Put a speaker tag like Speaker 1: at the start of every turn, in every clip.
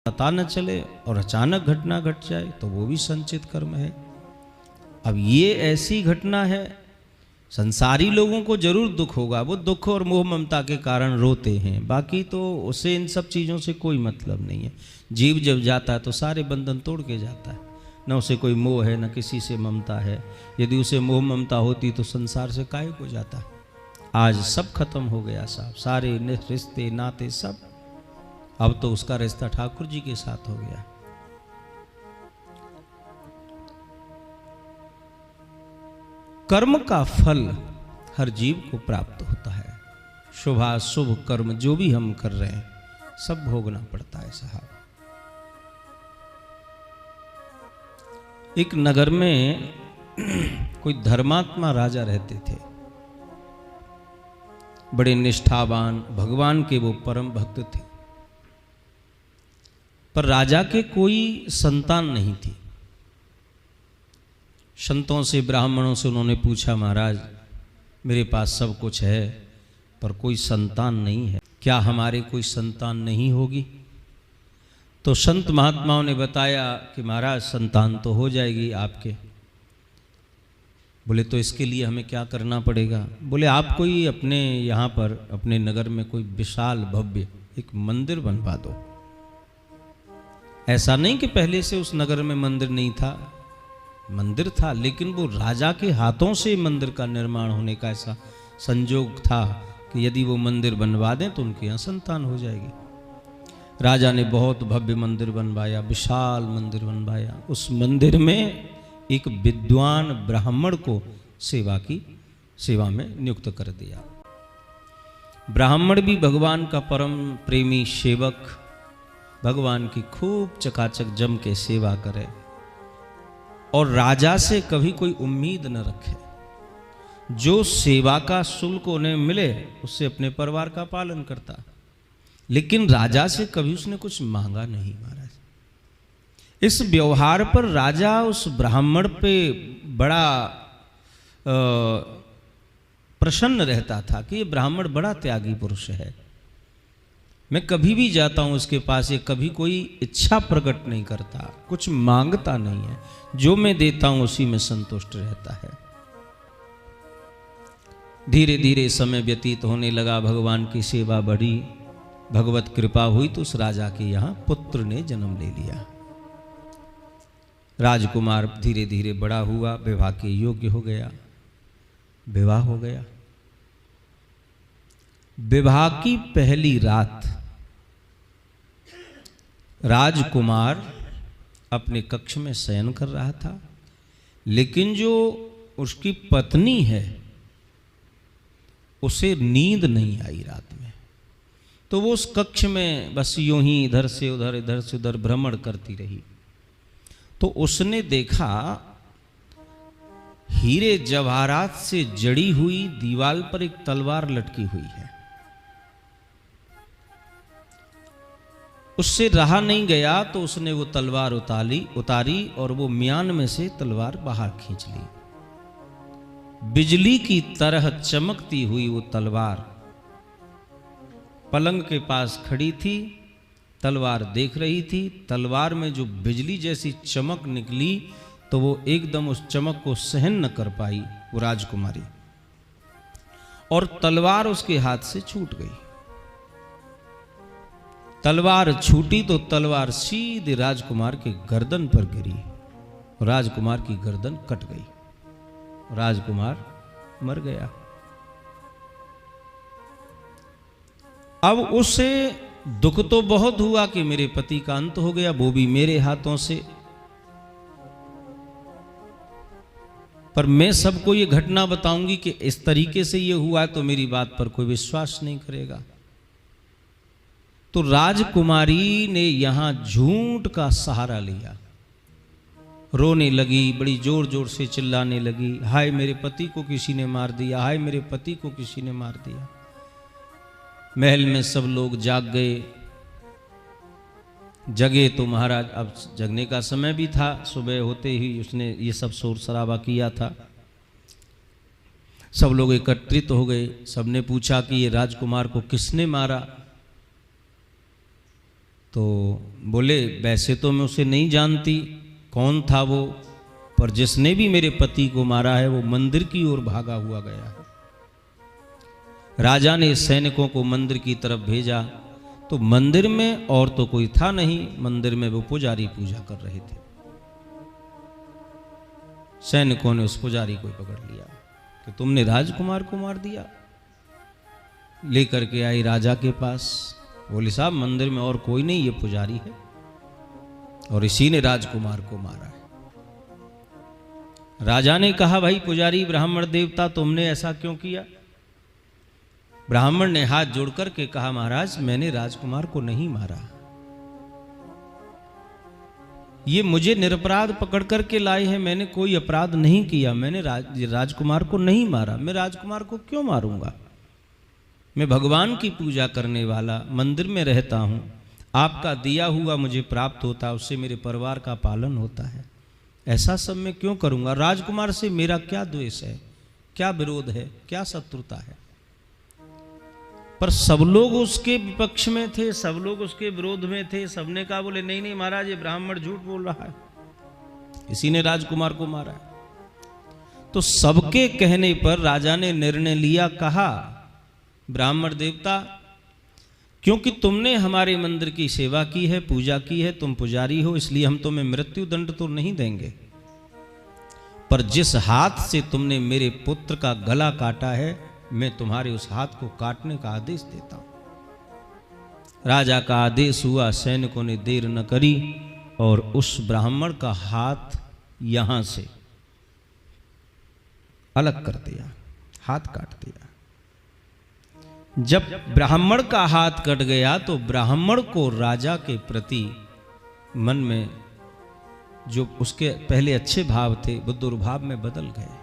Speaker 1: पता न चले और अचानक घटना घट जाए तो वो भी संचित कर्म है। अब ये ऐसी घटना है, संसारी लोगों को जरूर दुख होगा, वो दुख और मोह ममता के कारण रोते हैं, बाकी तो उसे इन सब चीज़ों से कोई मतलब नहीं है। जीव जब जाता है तो सारे बंधन तोड़ के जाता है, न उसे कोई मोह है न किसी से ममता है। यदि उसे मोह ममता होती तो संसार से काहे को जाता। आज सब खत्म हो गया साहब, सारे रिश्ते नाते सब। अब तो उसका रिश्ता ठाकुर जी के साथ हो गया। कर्म का फल हर जीव को प्राप्त होता है। शुभाशुभ कर्म जो भी हम कर रहे हैं सब भोगना पड़ता है साहब। एक नगर में कोई धर्मात्मा राजा रहते थे, बड़े निष्ठावान, भगवान के वो परम भक्त थे। पर राजा के कोई संतान नहीं थी। संतों से, ब्राह्मणों से उन्होंने पूछा, महाराज मेरे पास सब कुछ है पर कोई संतान नहीं है, क्या हमारे कोई संतान नहीं होगी? तो संत महात्माओं ने बताया कि महाराज संतान तो हो जाएगी आपके। बोले तो इसके लिए हमें क्या करना पड़ेगा? बोले आप कोई अपने यहाँ पर अपने नगर में कोई विशाल भव्य एक मंदिर बनवा दो। ऐसा नहीं कि पहले से उस नगर में मंदिर नहीं था, मंदिर था, लेकिन वो राजा के हाथों से मंदिर का निर्माण होने का ऐसा संजोग था कि यदि वो मंदिर बनवा दें तो उनके यहाँ संतान हो जाएगी। राजा ने बहुत भव्य मंदिर बनवाया, विशाल मंदिर बनवाया। उस मंदिर में एक विद्वान ब्राह्मण को सेवा में नियुक्त कर दिया। ब्राह्मण भी भगवान का परम प्रेमी सेवक, भगवान की खूब चकाचक जम के सेवा करे और राजा से कभी कोई उम्मीद न रखे। जो सेवा का शुल्क उन्हें मिले उससे अपने परिवार का पालन करता, लेकिन राजा से कभी उसने कुछ मांगा नहीं। महाराज इस व्यवहार पर राजा उस ब्राह्मण पे बड़ा प्रसन्न रहता था कि ये ब्राह्मण बड़ा त्यागी पुरुष है। मैं कभी भी जाता हूं उसके पास, ये कभी कोई इच्छा प्रकट नहीं करता, कुछ मांगता नहीं है, जो मैं देता हूं उसी में संतुष्ट रहता है। धीरे धीरे समय व्यतीत होने लगा, भगवान की सेवा बढ़ी, भगवत कृपा हुई तो उस राजा के यहां पुत्र ने जन्म ले लिया। राजकुमार धीरे धीरे बड़ा हुआ, विवाह के योग्य हो गया, विवाह हो गया। विवाह की पहली रात राजकुमार अपने कक्ष में शयन कर रहा था, लेकिन जो उसकी पत्नी है उसे नींद नहीं आई रात में। तो वो उस कक्ष में बस यूं ही इधर से उधर भ्रमण करती रही। तो उसने देखा हीरे जवाहरात से जड़ी हुई दीवार पर एक तलवार लटकी हुई है। उससे रहा नहीं गया तो उसने वो तलवार उतारी और वो म्यान में से तलवार बाहर खींच ली। बिजली की तरह चमकती हुई वो तलवार पलंग के पास खड़ी थी, तलवार देख रही थी। तलवार में जो बिजली जैसी चमक निकली तो वो एकदम उस चमक को सहन न कर पाई वो राजकुमारी, और तलवार उसके हाथ से छूट गई। तलवार छूटी तो तलवार सीधे राजकुमार के गर्दन पर गिरी, राजकुमार की गर्दन कट गई, राजकुमार मर गया। अब उसे दुख तो बहुत हुआ कि मेरे पति का अंत हो गया, वो भी मेरे हाथों से। पर मैं सबको ये घटना बताऊंगी कि इस तरीके से ये हुआ है तो मेरी बात पर कोई विश्वास नहीं करेगा। तो राजकुमारी ने यहां झूठ का सहारा लिया, रोने लगी, बड़ी जोर जोर से चिल्लाने लगी, हाय मेरे पति को किसी ने मार दिया, हाय मेरे पति को किसी ने मार दिया। महल में सब लोग जाग गए। जगे तो महाराज, अब जगने का समय भी था, सुबह होते ही उसने ये सब शोर शराबा किया था। सब लोग एकत्रित हो गए, सबने पूछा कि ये राजकुमार को किसने मारा? तो बोले वैसे तो मैं उसे नहीं जानती कौन था वो, पर जिसने भी मेरे पति को मारा है वो मंदिर की ओर भागा हुआ गया है। राजा ने सैनिकों को मंदिर की तरफ भेजा तो मंदिर में और तो कोई था नहीं, मंदिर में वो पुजारी पूजा कर रहे थे। सैनिकों ने उस पुजारी को पकड़ लिया कि तुमने राजकुमार को मार दिया। लेकर के आई राजा के पास, बोले साहब मंदिर में और कोई नहीं, ये पुजारी है और इसी ने राजकुमार को मारा है। राजा ने कहा भाई पुजारी ब्राह्मण देवता तुमने ऐसा क्यों किया? ब्राह्मण ने हाथ जोड़ करके कहा महाराज मैंने राजकुमार को नहीं मारा, ये मुझे निरपराध पकड़ करके लाए हैं, मैंने कोई अपराध नहीं किया, मैंने राजकुमार को नहीं मारा, मैं राजकुमार को क्यों मारूंगा? मैं भगवान की पूजा करने वाला मंदिर में रहता हूं, आपका दिया हुआ मुझे प्राप्त होता है, उससे मेरे परिवार का पालन होता है, ऐसा सब मैं क्यों करूंगा? राजकुमार से मेरा क्या द्वेष है, क्या विरोध है, क्या शत्रुता है? पर सब लोग उसके विपक्ष में थे, सब लोग उसके विरोध में थे। सबने कहा बोले नहीं नहीं महाराज ये ब्राह्मण झूठ बोल रहा है, इसी ने राजकुमार को मारा है। तो सबके कहने पर राजा ने निर्णय लिया, कहा ब्राह्मण देवता क्योंकि तुमने हमारे मंदिर की सेवा की है, पूजा की है, तुम पुजारी हो, इसलिए हम तुम्हें मृत्यु दंड तो नहीं देंगे, पर जिस हाथ से तुमने मेरे पुत्र का गला काटा है मैं तुम्हारे उस हाथ को काटने का आदेश देता हूं। राजा का आदेश हुआ, सैनिकों ने देर न करी और उस ब्राह्मण का हाथ यहां से अलग कर दिया, हाथ काट दिया। जब ब्राह्मण का हाथ कट गया तो ब्राह्मण को राजा के प्रति मन में जो उसके पहले अच्छे भाव थे वो दुर्भाव में बदल गए।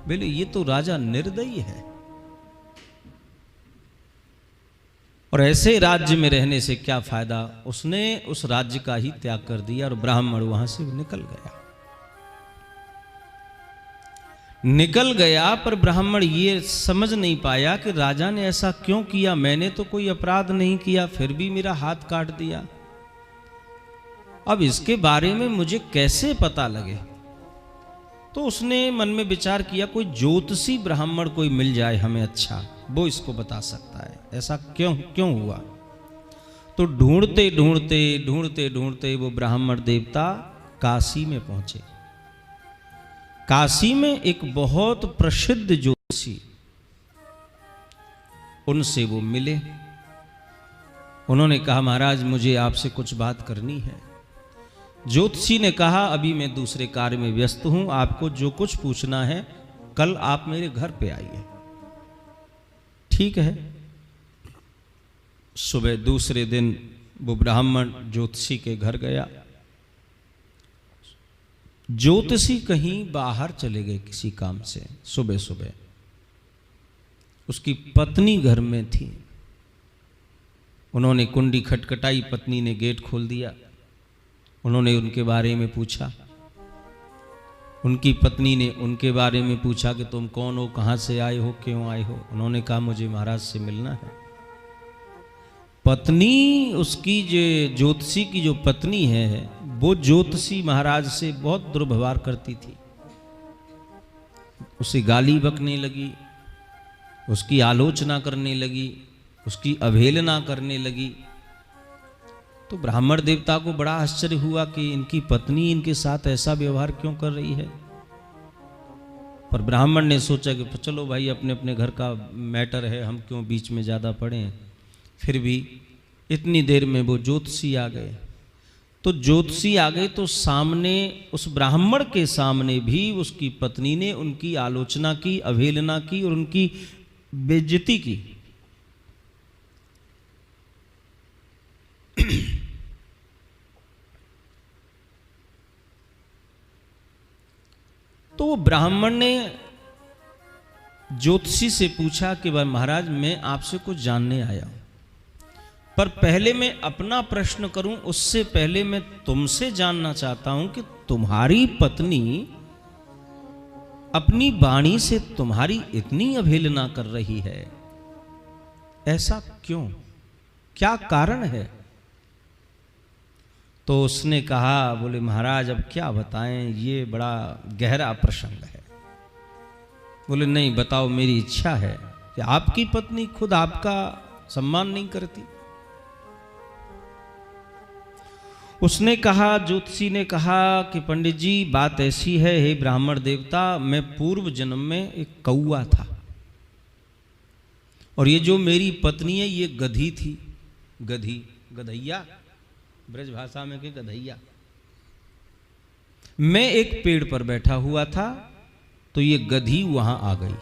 Speaker 1: बोले ये तो राजा निर्दयी है और ऐसे राज्य में रहने से क्या फायदा। उसने उस राज्य का ही त्याग कर दिया और ब्राह्मण वहां से निकल गया। पर ब्राह्मण ये समझ नहीं पाया कि राजा ने ऐसा क्यों किया, मैंने तो कोई अपराध नहीं किया फिर भी मेरा हाथ काट दिया, अब इसके बारे में मुझे कैसे पता लगे। तो उसने मन में विचार किया कोई ज्योतिषी ब्राह्मण कोई मिल जाए हमें अच्छा, वो इसको बता सकता है ऐसा क्यों हुआ। तो ढूंढते ढूंढते ढूंढते ढूंढते वो ब्राह्मण देवता काशी में पहुंचे। काशी में एक बहुत प्रसिद्ध ज्योतिषी, उनसे वो मिले। उन्होंने कहा महाराज मुझे आपसे कुछ बात करनी है। ज्योतिषी ने कहा अभी मैं दूसरे कार्य में व्यस्त हूं, आपको जो कुछ पूछना है कल आप मेरे घर पे आइए। ठीक है। सुबह दूसरे दिन वो ब्राह्मण ज्योतिषी के घर गया। ज्योतिषी कहीं बाहर चले गए किसी काम से, सुबह सुबह उसकी पत्नी घर में थी। उन्होंने कुंडी खटखटाई, पत्नी ने गेट खोल दिया। उन्होंने उनके बारे में पूछा, उनकी पत्नी ने उनके बारे में पूछा कि तुम कौन हो, कहां से आए हो, क्यों आए हो। उन्होंने कहा मुझे महाराज से मिलना है। पत्नी उसकी जो ज्योतिषी की जो पत्नी है वो ज्योतिषी महाराज से बहुत दुर्व्यवहार करती थी, उसे गाली बकने लगी, उसकी आलोचना करने लगी, उसकी अवहेलना करने लगी। तो ब्राह्मण देवता को बड़ा आश्चर्य हुआ कि इनकी पत्नी इनके साथ ऐसा व्यवहार क्यों कर रही है। पर ब्राह्मण ने सोचा कि चलो भाई अपने अपने घर का मैटर है, हम क्यों बीच में ज़्यादा पड़े। फिर भी इतनी देर में वो ज्योतिषी आ गए। तो ज्योतिषी आ गए तो सामने उस ब्राह्मण के सामने भी उसकी पत्नी ने उनकी आलोचना की, अवहेलना की और उनकी बेइज्जती की। तो वो ब्राह्मण ने ज्योतिषी से पूछा कि भाई महाराज मैं आपसे कुछ जानने आया हूं, पर पहले मैं अपना प्रश्न करूं उससे पहले मैं तुमसे जानना चाहता हूं कि तुम्हारी पत्नी अपनी वाणी से तुम्हारी इतनी अवहेलना कर रही है, ऐसा क्यों, क्या कारण है। तो उसने कहा, बोले महाराज अब क्या बताएं, ये बड़ा गहरा प्रसंग है। बोले नहीं बताओ, मेरी इच्छा है कि आपकी पत्नी खुद आपका सम्मान नहीं करती। उसने कहा, ज्योतिषी ने कहा कि पंडित जी बात ऐसी है, हे ब्राह्मण देवता, मैं पूर्व जन्म में एक कौआ था और ये जो मेरी पत्नी है ये गधी थी। गधी, गधैया, ब्रज भाषा में के गधैया। मैं एक पेड़ पर बैठा हुआ था तो ये गधी वहां आ गई।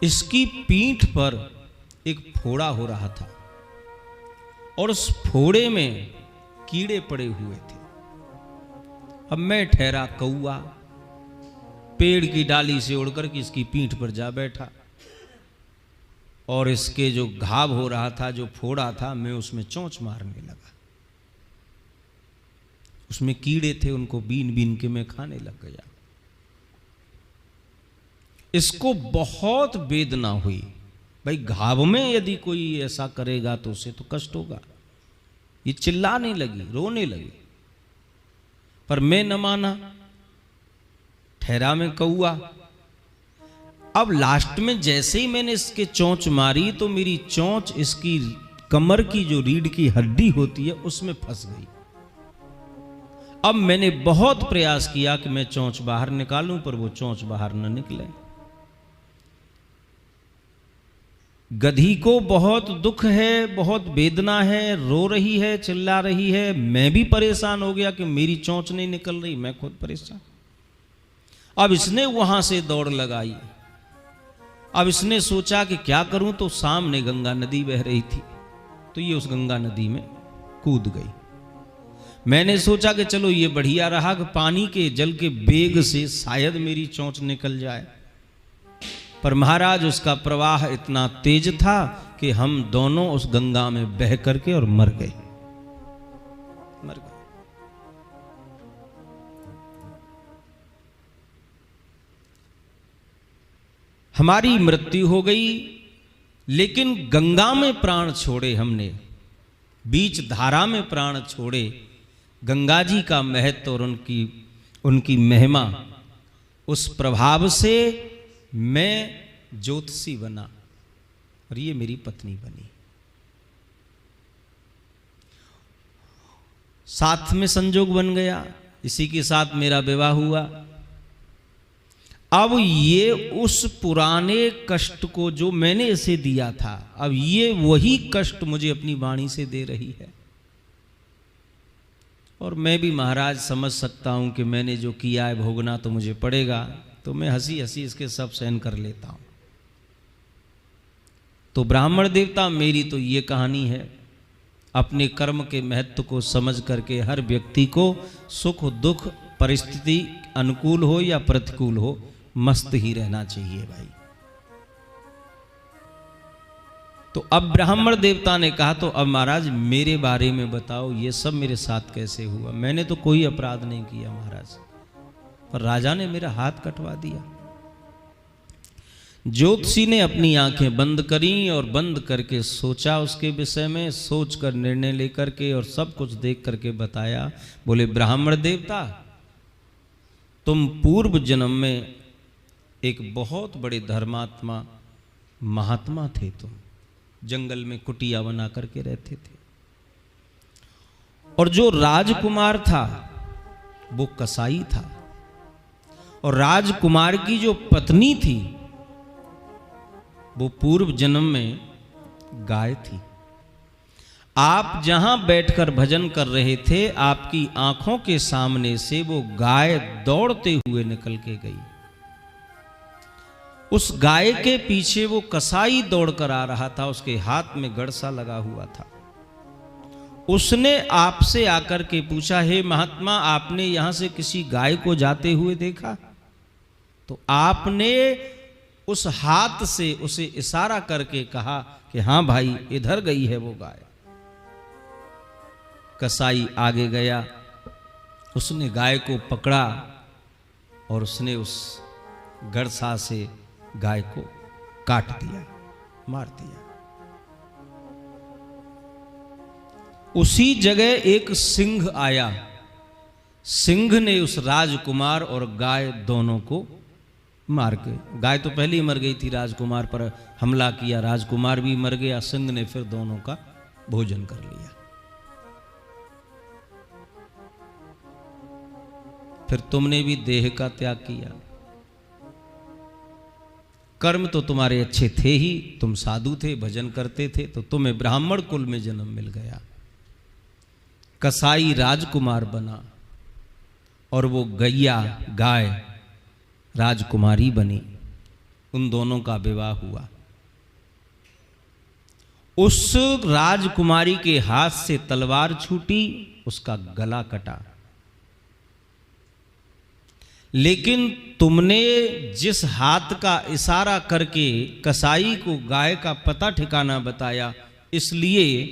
Speaker 1: इसकी पीठ पर एक फोड़ा हो रहा था और उस फोड़े में कीड़े पड़े हुए थे। अब मैं ठहरा कौआ, पेड़ की डाली से उड़कर के इसकी पीठ पर जा बैठा और इसके जो घाव हो रहा था, जो फोड़ा था, मैं उसमें चोंच मारने लगा। उसमें कीड़े थे, उनको बीन बीन के मैं खाने लग गया। इसको बहुत वेदना हुई। भाई घाव में यदि कोई ऐसा करेगा तो उसे तो कष्ट होगा। ये चिल्लाने लगी, रोने लगी, पर मैं न माना, ठहरा में कौआ। अब लास्ट में जैसे ही मैंने इसके चोंच मारी तो मेरी चोंच इसकी कमर की जो रीढ़ की हड्डी होती है उसमें फंस गई। अब मैंने बहुत प्रयास किया कि मैं चोंच बाहर निकालूं, पर वो चोंच बाहर न निकले। गधी को बहुत दुख है, बहुत वेदना है, रो रही है, चिल्ला रही है। मैं भी परेशान हो गया कि मेरी चोंच नहीं निकल रही, मैं खुद परेशान। अब इसने वहां से दौड़ लगाई। अब इसने सोचा कि क्या करूं, तो सामने गंगा नदी बह रही थी तो ये उस गंगा नदी में कूद गई। मैंने सोचा कि चलो ये बढ़िया रहा कि पानी के जल के वेग से शायद मेरी चोंच निकल जाए, पर महाराज उसका प्रवाह इतना तेज था कि हम दोनों उस गंगा में बह करके और मर गए। मर गए। हमारी मृत्यु हो गई, लेकिन गंगा में प्राण छोड़े हमने, बीच धारा में प्राण छोड़े। गंगा जी का महत्व और उनकी महिमा, उस प्रभाव से मैं ज्योतिषी बना और ये मेरी पत्नी बनी। साथ में संजोग बन गया, इसी के साथ मेरा विवाह हुआ। अब ये उस पुराने कष्ट को जो मैंने इसे दिया था, अब ये वही कष्ट मुझे अपनी वाणी से दे रही है। और मैं भी महाराज समझ सकता हूं कि मैंने जो किया है भोगना तो मुझे पड़ेगा, तो मैं हंसी हंसी इसके सब सहन कर लेता हूं। तो ब्राह्मण देवता, मेरी तो ये कहानी है। अपने कर्म के महत्व को समझ करके हर व्यक्ति को सुख दुख परिस्थिति अनुकूल हो या प्रतिकूल हो, मस्त ही रहना चाहिए भाई। तो अब ब्राह्मण देवता ने कहा, तो अब महाराज मेरे बारे में बताओ, ये सब मेरे साथ कैसे हुआ? मैंने तो कोई अपराध नहीं किया महाराज, पर राजा ने मेरा हाथ कटवा दिया। ज्योतिषी ने अपनी आंखें बंद करी और बंद करके सोचा उसके विषय में, सोच कर निर्णय लेकर के और सब कुछ देख करके बताया। बोले ब्राह्मण देवता, तुम पूर्व जन्म में एक बहुत बड़े धर्मात्मा महात्मा थे। तुम जंगल में कुटिया बना करके रहते थे और जो राजकुमार था वो कसाई था, और राजकुमार की जो पत्नी थी वो पूर्व जन्म में गाय थी। आप जहां बैठकर भजन कर रहे थे, आपकी आंखों के सामने से वो गाय दौड़ते हुए निकल के गई। उस गाय के पीछे वो कसाई दौड़कर आ रहा था, उसके हाथ में गड़सा लगा हुआ था। उसने आपसे आकर के पूछा, हे महात्मा, आपने यहां से किसी गाय को जाते हुए देखा? तो आपने उस हाथ से उसे इशारा करके कहा कि हां भाई, इधर गई है वो गाय। कसाई आगे गया, उसने गाय को पकड़ा और उसने उस गड़सा से गाय को काट दिया, मार दिया। उसी जगह एक सिंह आया। सिंह ने उस राजकुमार और गाय दोनों को मार के, गाय तो पहले ही मर गई थी, राजकुमार पर हमला किया, राजकुमार भी मर गया, सिंह ने फिर दोनों का भोजन कर लिया। फिर तुमने भी देह का त्याग किया। कर्म तो तुम्हारे अच्छे थे ही, तुम साधु थे, भजन करते थे, तो तुम्हें ब्राह्मण कुल में जन्म मिल गया। कसाई राजकुमार बना और वो गैया गाय राजकुमारी बनी। उन दोनों का विवाह हुआ। उस राजकुमारी के हाथ से तलवार छूटी, उसका गला कटा। लेकिन तुमने जिस हाथ का इशारा करके कसाई को गाय का पता ठिकाना बताया, इसलिए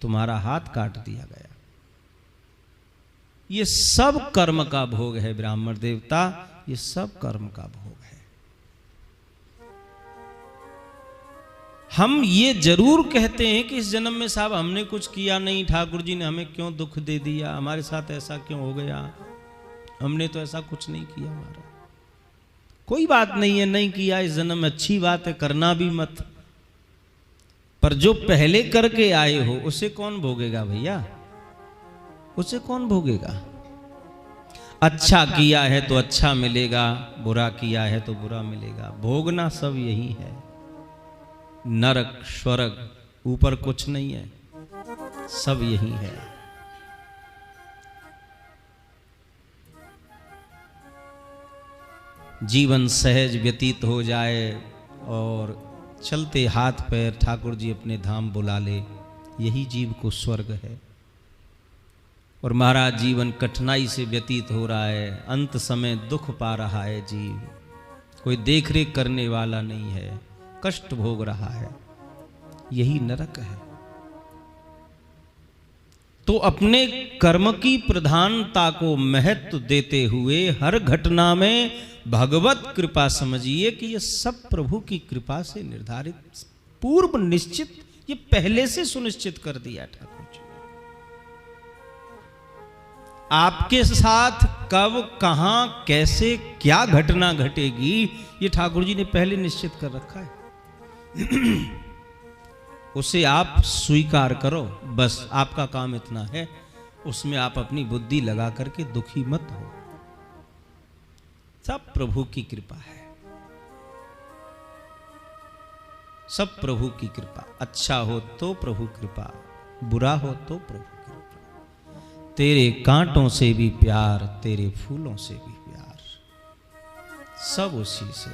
Speaker 1: तुम्हारा हाथ काट दिया गया। ये सब कर्म का भोग है ब्राह्मण देवता, ये सब कर्म का भोग है। हम ये जरूर कहते हैं कि इस जन्म में साहब हमने कुछ किया नहीं, ठाकुर जी ने हमें क्यों दुख दे दिया, हमारे साथ ऐसा क्यों हो गया, हमने तो ऐसा कुछ नहीं किया, हमारा कोई बात नहीं है, नहीं किया इस जन्म में, अच्छी बात है, करना भी मत। पर जो पहले करके आए हो उसे कौन भोगेगा भैया, उसे कौन भोगेगा। अच्छा किया है तो अच्छा मिलेगा, बुरा किया है तो बुरा मिलेगा। भोगना सब यही है, नरक स्वर्ग ऊपर कुछ नहीं है, सब यही है। जीवन सहज व्यतीत हो जाए और चलते हाथ पैर ठाकुर जी अपने धाम बुला ले, यही जीव को स्वर्ग है। और महाराज जीवन कठिनाई से व्यतीत हो रहा है, अंत समय दुख पा रहा है जीव, कोई देख रेख करने वाला नहीं है, कष्ट भोग रहा है, यही नरक है। तो अपने कर्म की प्रधानता को महत्व देते हुए हर घटना में भगवत कृपा समझिए कि ये सब प्रभु की कृपा से निर्धारित, पूर्व निश्चित, ये पहले से सुनिश्चित कर दिया ठाकुर जी। आपके साथ कब कहां कैसे क्या घटना घटेगी, ये ठाकुर जी ने पहले निश्चित कर रखा है। उसे आप स्वीकार करो, बस आपका काम इतना है, उसमें आप अपनी बुद्धि लगा करके दुखी मत हो। सब प्रभु की कृपा है, सब प्रभु की कृपा। अच्छा हो तो प्रभु कृपा, बुरा हो तो प्रभु कृपा। तेरे कांटों से भी प्यार, तेरे फूलों से भी प्यार, सब उसी से।